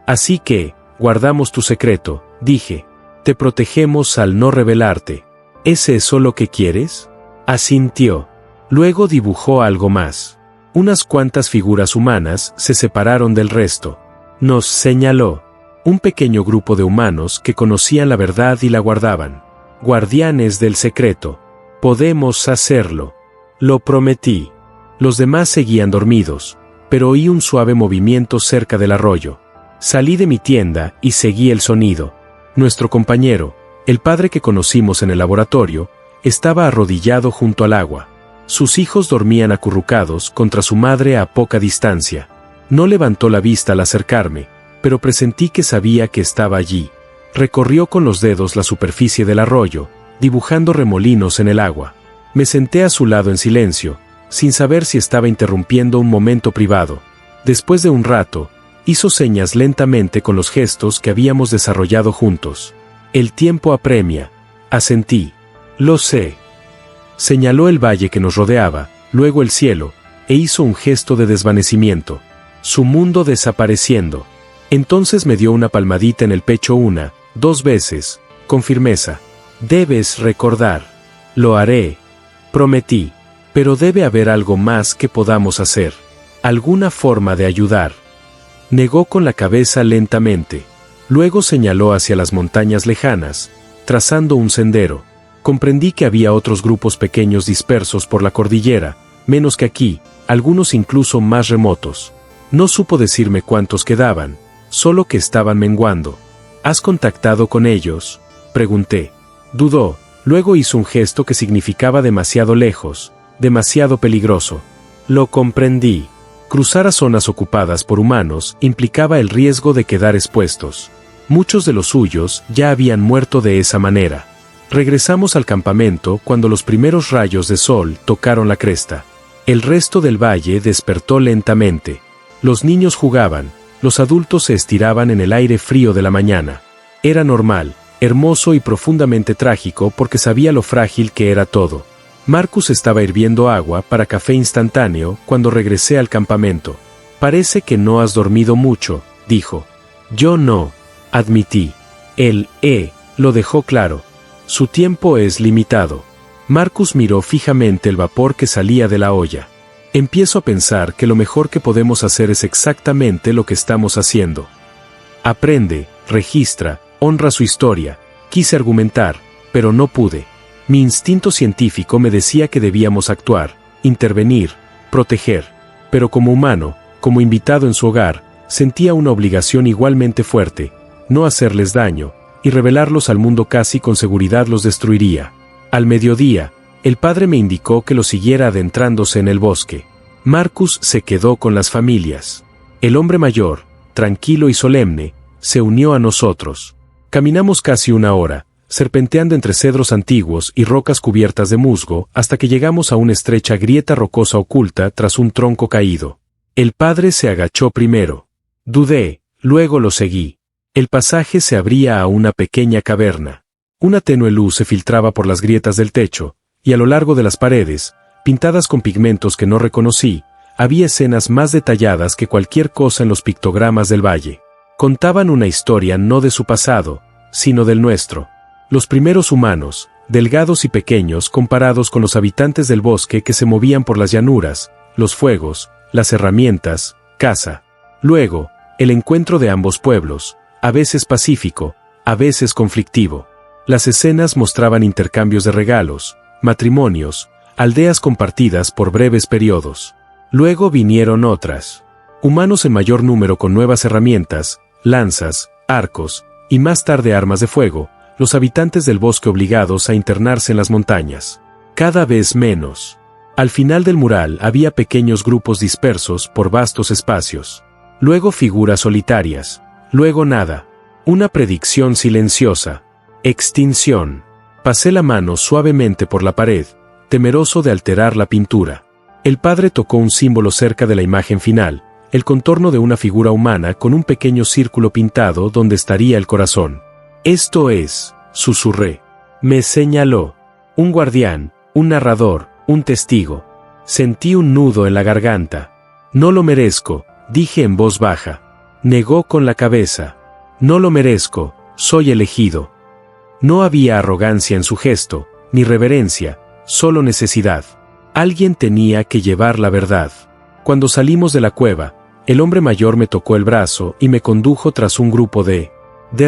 Así que, guardamos tu secreto, dije. Te protegemos al no revelarte. ¿Es eso lo que quieres? Asintió. Luego dibujó algo más. Unas cuantas figuras humanas se separaron del resto. Nos señaló. Un pequeño grupo de humanos que conocían la verdad y la guardaban. Guardianes del secreto. Podemos hacerlo. Lo prometí. Los demás seguían dormidos, pero oí un suave movimiento cerca del arroyo. Salí de mi tienda y seguí el sonido. Nuestro compañero, el padre que conocimos en el laboratorio, estaba arrodillado junto al agua. Sus hijos dormían acurrucados contra su madre a poca distancia. No levantó la vista al acercarme, pero presentí que sabía que estaba allí. Recorrió con los dedos la superficie del arroyo, dibujando remolinos en el agua. Me senté a su lado en silencio, sin saber si estaba interrumpiendo un momento privado. Después de un rato, hizo señas lentamente con los gestos que habíamos desarrollado juntos. El tiempo apremia. Asentí. Lo sé. Señaló el valle que nos rodeaba, luego el cielo, e hizo un gesto de desvanecimiento. Su mundo desapareciendo. Entonces me dio una palmadita en el pecho 1, 2 veces, con firmeza. Debes recordar. Lo haré. Prometí. Pero debe haber algo más que podamos hacer. Alguna forma de ayudar. Negó con la cabeza lentamente. Luego señaló hacia las montañas lejanas, trazando un sendero. Comprendí que había otros grupos pequeños dispersos por la cordillera, menos que aquí, algunos incluso más remotos. No supo decirme cuántos quedaban, solo que estaban menguando. ¿Has contactado con ellos?, pregunté. Dudó, luego hizo un gesto que significaba demasiado lejos, demasiado peligroso. Lo comprendí. Cruzar a zonas ocupadas por humanos implicaba el riesgo de quedar expuestos. Muchos de los suyos ya habían muerto de esa manera. Regresamos al campamento cuando los primeros rayos de sol tocaron la cresta. El resto del valle despertó lentamente. Los niños jugaban, los adultos se estiraban en el aire frío de la mañana. Era normal, hermoso y profundamente trágico porque sabía lo frágil que era todo. Marcus estaba hirviendo agua para café instantáneo cuando regresé al campamento. Parece que no has dormido mucho, dijo. Yo no, admití. Él, lo dejó claro. Su tiempo es limitado. Marcus miró fijamente el vapor que salía de la olla. Empiezo a pensar que lo mejor que podemos hacer es exactamente lo que estamos haciendo. Aprende, registra, honra su historia. Quise argumentar, pero no pude. Mi instinto científico me decía que debíamos actuar, intervenir, proteger. Pero como humano, como invitado en su hogar, sentía una obligación igualmente fuerte, no hacerles daño, y revelarlos al mundo casi con seguridad los destruiría. Al mediodía, el padre me indicó que lo siguiera adentrándose en el bosque. Marcus se quedó con las familias. El hombre mayor, tranquilo y solemne, se unió a nosotros. Caminamos casi 1 hora, serpenteando entre cedros antiguos y rocas cubiertas de musgo, hasta que llegamos a una estrecha grieta rocosa oculta tras un tronco caído. El padre se agachó primero. Dudé, luego lo seguí. El pasaje se abría a una pequeña caverna. Una tenue luz se filtraba por las grietas del techo, y a lo largo de las paredes, pintadas con pigmentos que no reconocí, había escenas más detalladas que cualquier cosa en los pictogramas del valle. Contaban una historia no de su pasado, sino del nuestro. Los primeros humanos, delgados y pequeños comparados con los habitantes del bosque que se movían por las llanuras, los fuegos, las herramientas, caza. Luego, el encuentro de ambos pueblos, a veces pacífico, a veces conflictivo. Las escenas mostraban intercambios de regalos, matrimonios, aldeas compartidas por breves periodos. Luego vinieron otras. Humanos en mayor número con nuevas herramientas, lanzas, arcos, y más tarde armas de fuego, los habitantes del bosque obligados a internarse en las montañas. Cada vez menos. Al final del mural había pequeños grupos dispersos por vastos espacios. Luego figuras solitarias. Luego nada. Una predicción silenciosa. Extinción. Pasé la mano suavemente por la pared, temeroso de alterar la pintura. El padre tocó un símbolo cerca de la imagen final, el contorno de una figura humana con un pequeño círculo pintado donde estaría el corazón. Esto es, susurré. Me señaló. Un guardián, un narrador, un testigo. Sentí un nudo en la garganta. No lo merezco, dije en voz baja. Negó con la cabeza. No lo merezco, soy elegido. No había arrogancia en su gesto, ni reverencia, solo necesidad. Alguien tenía que llevar la verdad. Cuando salimos de la cueva, el hombre mayor me tocó el brazo y me condujo tras un grupo de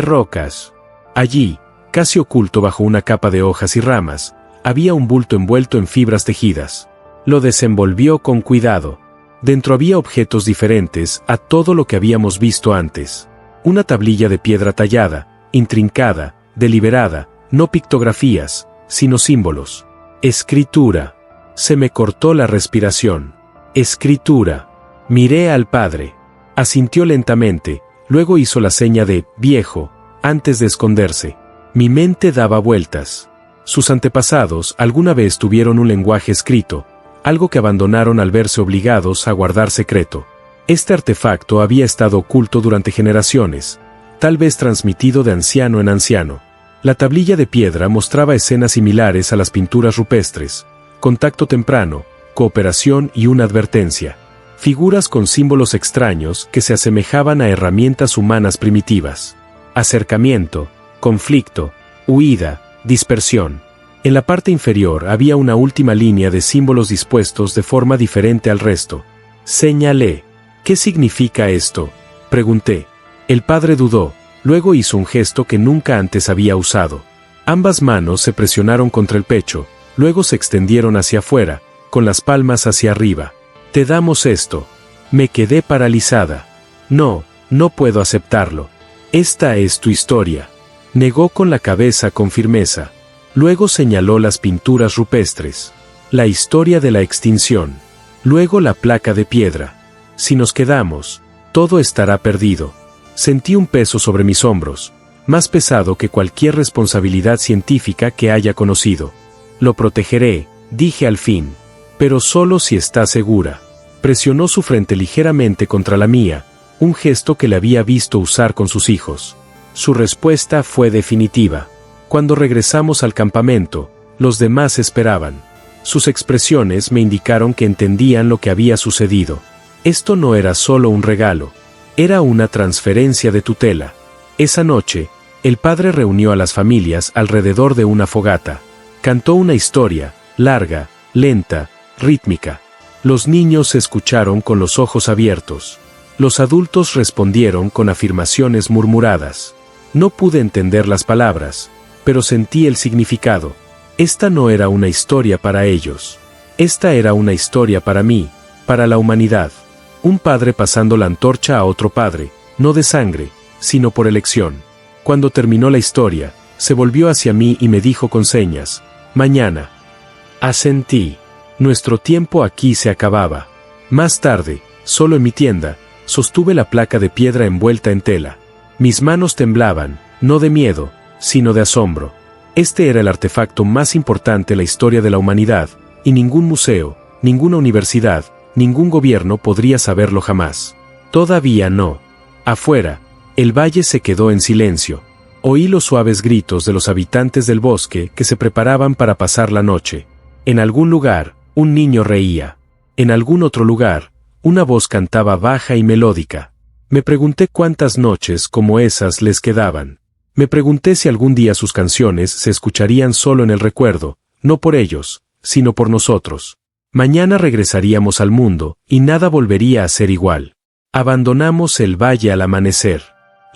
rocas. Allí, casi oculto bajo una capa de hojas y ramas, había un bulto envuelto en fibras tejidas. Lo desenvolvió con cuidado. Dentro había objetos diferentes a todo lo que habíamos visto antes. Una tablilla de piedra tallada, intrincada, deliberada, no pictografías, sino símbolos. Escritura. Se me cortó la respiración. Escritura. Miré al padre. Asintió lentamente, luego hizo la seña de viejo, antes de esconderse. Mi mente daba vueltas. Sus antepasados alguna vez tuvieron un lenguaje escrito, algo que abandonaron al verse obligados a guardar secreto. Este artefacto había estado oculto durante generaciones, tal vez transmitido de anciano en anciano. La tablilla de piedra mostraba escenas similares a las pinturas rupestres: contacto temprano, cooperación y una advertencia. Figuras con símbolos extraños que se asemejaban a herramientas humanas primitivas. Acercamiento, conflicto, huida, dispersión. En la parte inferior había una última línea de símbolos dispuestos de forma diferente al resto. Señalé. ¿Qué significa esto?, pregunté. El padre dudó, luego hizo un gesto que nunca antes había usado. Ambas manos se presionaron contra el pecho, luego se extendieron hacia afuera, con las palmas hacia arriba. Te damos esto. Me quedé paralizada. No, no puedo aceptarlo. Esta es tu historia. Negó con la cabeza con firmeza. Luego señaló las pinturas rupestres. La historia de la extinción. Luego la placa de piedra. Si nos quedamos, todo estará perdido. Sentí un peso sobre mis hombros, más pesado que cualquier responsabilidad científica que haya conocido. Lo protegeré, dije al fin. Pero solo si está segura. Presionó su frente ligeramente contra la mía, un gesto que le había visto usar con sus hijos. Su respuesta fue definitiva. Cuando regresamos al campamento, los demás esperaban. Sus expresiones me indicaron que entendían lo que había sucedido. Esto no era solo un regalo, era una transferencia de tutela. Esa noche, el padre reunió a las familias alrededor de una fogata. Cantó una historia, larga, lenta, rítmica. Los niños escucharon con los ojos abiertos. Los adultos respondieron con afirmaciones murmuradas. No pude entender las palabras, pero sentí el significado. Esta no era una historia para ellos. Esta era una historia para mí, para la humanidad. Un padre pasando la antorcha a otro padre, no de sangre, sino por elección. Cuando terminó la historia, se volvió hacia mí y me dijo con señas: mañana. Asentí. Nuestro tiempo aquí se acababa. Más tarde, solo en mi tienda, sostuve la placa de piedra envuelta en tela. Mis manos temblaban, no de miedo, sino de asombro. Este era el artefacto más importante en la historia de la humanidad, y ningún museo, ninguna universidad, ningún gobierno podría saberlo jamás. Todavía no. Afuera, el valle se quedó en silencio. Oí los suaves gritos de los habitantes del bosque que se preparaban para pasar la noche. En algún lugar, un niño reía. En algún otro lugar, una voz cantaba baja y melódica. Me pregunté cuántas noches como esas les quedaban. Me pregunté si algún día sus canciones se escucharían solo en el recuerdo, no por ellos, sino por nosotros. Mañana regresaríamos al mundo, y nada volvería a ser igual. Abandonamos el valle al amanecer.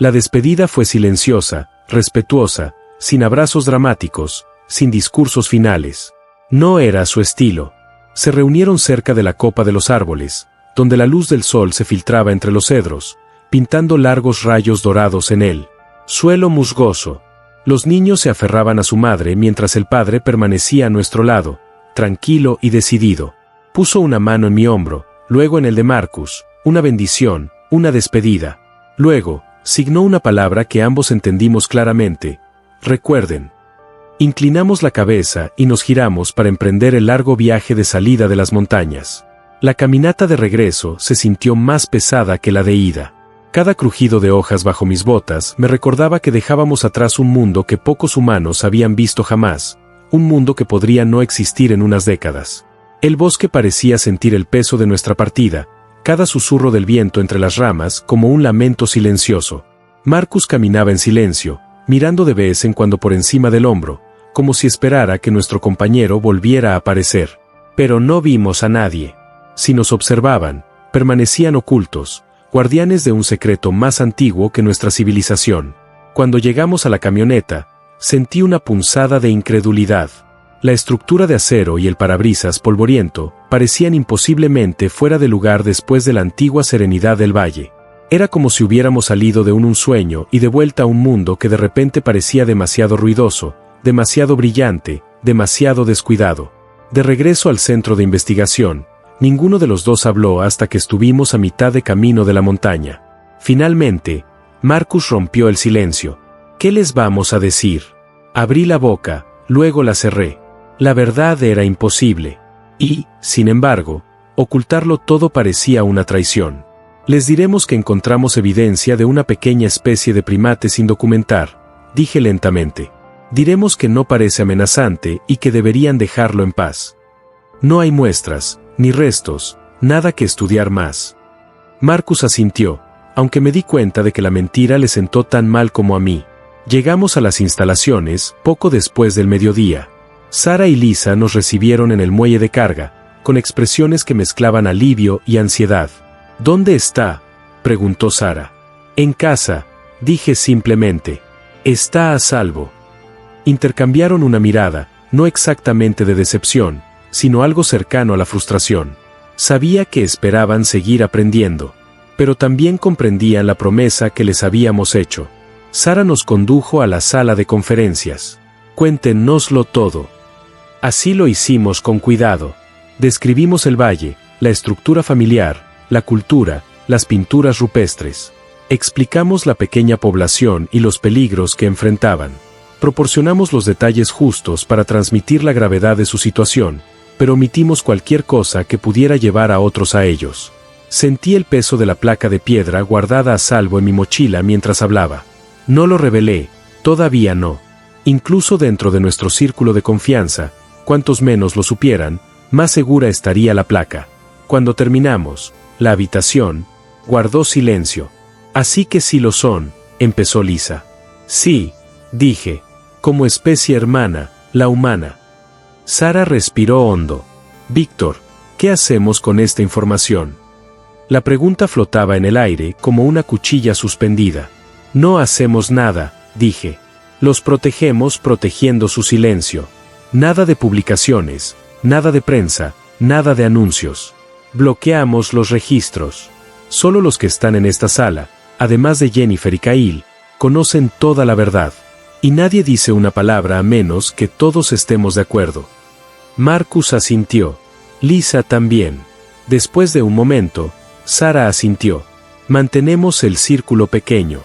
La despedida fue silenciosa, respetuosa, sin abrazos dramáticos, sin discursos finales. No era su estilo. Se reunieron cerca de la copa de los árboles, donde la luz del sol se filtraba entre los cedros, pintando largos rayos dorados en él. Suelo musgoso. Los niños se aferraban a su madre mientras el padre permanecía a nuestro lado, tranquilo y decidido. Puso una mano en mi hombro, luego en el de Marcus, una bendición, una despedida. Luego, signó una palabra que ambos entendimos claramente: recuerden. Inclinamos la cabeza y nos giramos para emprender el largo viaje de salida de las montañas. La caminata de regreso se sintió más pesada que la de ida. Cada crujido de hojas bajo mis botas me recordaba que dejábamos atrás un mundo que pocos humanos habían visto jamás, un mundo que podría no existir en unas décadas. El bosque parecía sentir el peso de nuestra partida, cada susurro del viento entre las ramas como un lamento silencioso. Marcus caminaba en silencio, mirando de vez en cuando por encima del hombro, como si esperara que nuestro compañero volviera a aparecer. Pero no vimos a nadie. Si nos observaban, permanecían ocultos, guardianes de un secreto más antiguo que nuestra civilización. Cuando llegamos a la camioneta, sentí una punzada de incredulidad. La estructura de acero y el parabrisas polvoriento parecían imposiblemente fuera de lugar después de la antigua serenidad del valle. Era como si hubiéramos salido de un sueño y de vuelta a un mundo que de repente parecía demasiado ruidoso, demasiado brillante, demasiado descuidado. De regreso al centro de investigación, ninguno de los dos habló hasta que estuvimos a mitad de camino de la montaña. Finalmente, Marcus rompió el silencio. ¿Qué les vamos a decir? Abrí la boca, luego la cerré. La verdad era imposible. Y, sin embargo, ocultarlo todo parecía una traición. Les diremos que encontramos evidencia de una pequeña especie de primate sin documentar, dije lentamente. Diremos que no parece amenazante y que deberían dejarlo en paz. No hay muestras, ni restos, nada que estudiar más. Marcus asintió, aunque me di cuenta de que la mentira le sentó tan mal como a mí. Llegamos a las instalaciones poco después del mediodía. Sara y Lisa nos recibieron en el muelle de carga, con expresiones que mezclaban alivio y ansiedad. ¿Dónde está?, preguntó Sara. En casa, dije simplemente. Está a salvo. Intercambiaron una mirada, no exactamente de decepción, sino algo cercano a la frustración. Sabía que esperaban seguir aprendiendo, pero también comprendían la promesa que les habíamos hecho. Sara nos condujo a la sala de conferencias. Cuéntenoslo todo. Así lo hicimos con cuidado. Describimos el valle, la estructura familiar, la cultura, las pinturas rupestres. Explicamos la pequeña población y los peligros que enfrentaban. Proporcionamos los detalles justos para transmitir la gravedad de su situación, pero omitimos cualquier cosa que pudiera llevar a otros a ellos. Sentí el peso de la placa de piedra guardada a salvo en mi mochila mientras hablaba. No lo revelé, todavía no. Incluso dentro de nuestro círculo de confianza, cuantos menos lo supieran, más segura estaría la placa. Cuando terminamos, la habitación guardó silencio. Así que sí lo son, empezó Lisa. Sí, dije, como especie hermana, la humana. Sara respiró hondo. Víctor, ¿qué hacemos con esta información? La pregunta flotaba en el aire como una cuchilla suspendida. No hacemos nada, dije. Los protegemos protegiendo su silencio. Nada de publicaciones, nada de prensa, nada de anuncios. Bloqueamos los registros. Solo los que están en esta sala, además de Jennifer y Kyle, conocen toda la verdad. Y nadie dice una palabra a menos que todos estemos de acuerdo. Marcus asintió. Lisa también. Después de un momento, Sara asintió. Mantenemos el círculo pequeño.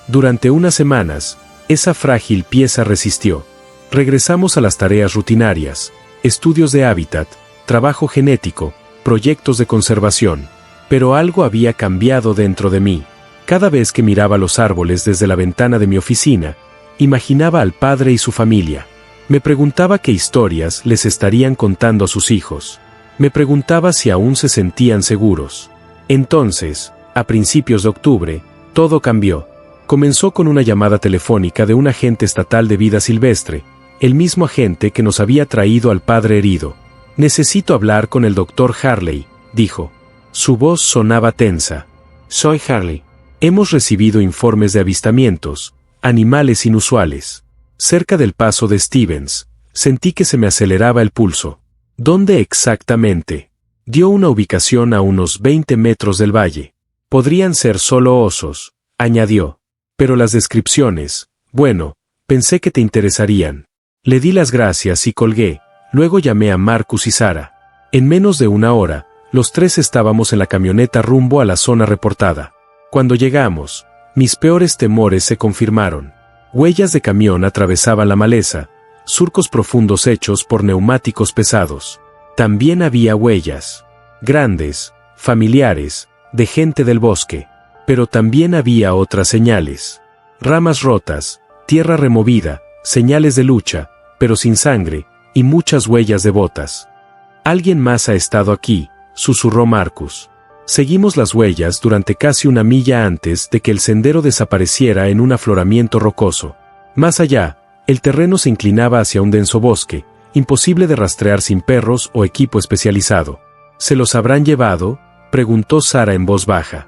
Durante unas semanas, esa frágil pieza resistió. Regresamos a las tareas rutinarias, estudios de hábitat, trabajo genético, proyectos de conservación. Pero algo había cambiado dentro de mí. Cada vez que miraba los árboles desde la ventana de mi oficina, imaginaba al padre y su familia. Me preguntaba qué historias les estarían contando a sus hijos. Me preguntaba si aún se sentían seguros. Entonces, a principios de octubre, todo cambió. Comenzó con una llamada telefónica de un agente estatal de vida silvestre, el mismo agente que nos había traído al padre herido. Necesito hablar con el doctor Harley, dijo. Su voz sonaba tensa. Soy Harley. Hemos recibido informes de avistamientos, animales inusuales. Cerca del paso de Stevens, sentí que se me aceleraba el pulso. ¿Dónde exactamente? Dio una ubicación a unos 20 metros del valle. Podrían ser solo osos, añadió. Pero las descripciones, bueno, pensé que te interesarían. Le di las gracias y colgué, luego llamé a Marcus y Sara. En menos de una hora, los tres estábamos en la camioneta rumbo a la zona reportada. Cuando llegamos, mis peores temores se confirmaron. Huellas de camión atravesaban la maleza, surcos profundos hechos por neumáticos pesados. También había huellas, grandes, familiares, de gente del bosque. Pero también había otras señales. Ramas rotas, tierra removida, señales de lucha, pero sin sangre, y muchas huellas de botas. Alguien más ha estado aquí, susurró Marcus. Seguimos las huellas durante casi una milla antes de que el sendero desapareciera en un afloramiento rocoso. Más allá, el terreno se inclinaba hacia un denso bosque, imposible de rastrear sin perros o equipo especializado. ¿Se los habrán llevado?, preguntó Sara en voz baja.